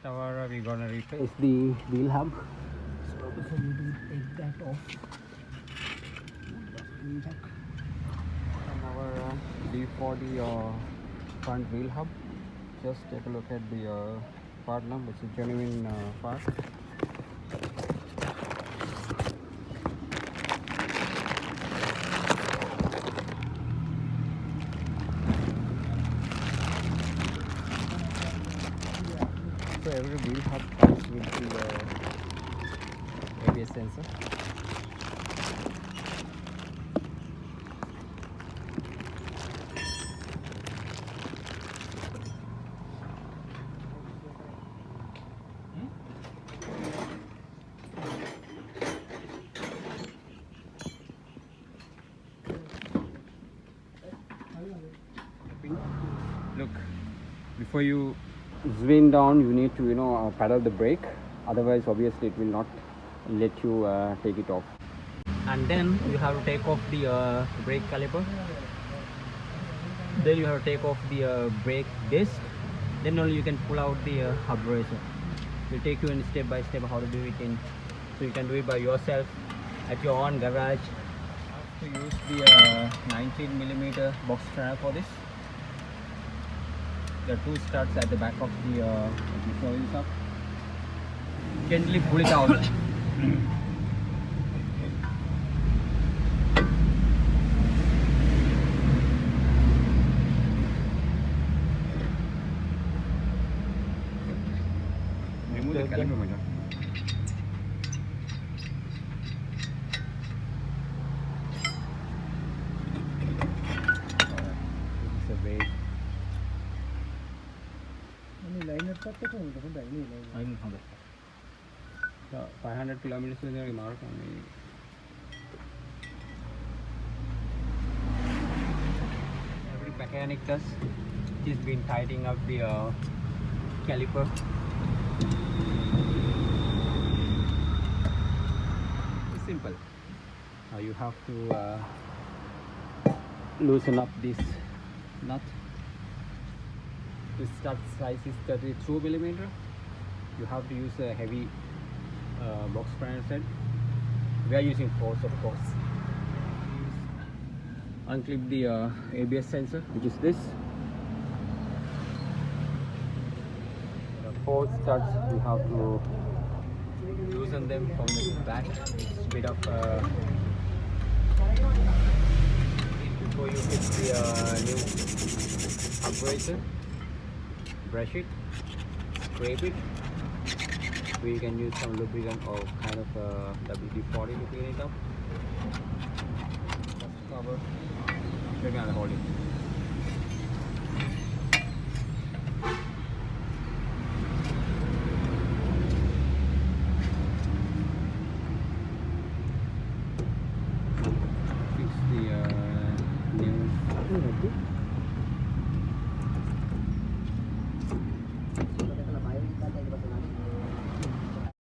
Navara we're gonna replace the wheel hub. So before you do take that off, check Navara D40 front wheel hub. Just take a look at the part number. It's a genuine part. So every wheel hub comes with the ABS sensor. Look, before you zoom down, you need to pedal the brake. Otherwise, obviously, it will not let you take it off. And then you have to take off the brake caliper. Then you have to take off the brake disc. Then only you can pull out the hub bracer. We'll take you in step by step how to do it so you can do it by yourself at your own garage. To use the 19mm box turner for this. There are two studs at the back of the coil up. Gently pull it out. Remove the caliper, my God. This is a weight. 500 kilometers every mechanic does. He's been tightening up the caliper. It's simple. Now you have to loosen up this nut. This stud size is 32mm. You have to use a heavy box spring set. We are using force, of course. Unclip the ABS sensor, which is this. The 4 studs, you have to loosen them from the back. Speed up before you hit the new abrasive. Brush it, scrape it. We can use some lubricant or kind of WD-40 to clean it up. Just cover. We're gonna hold it. Fix the new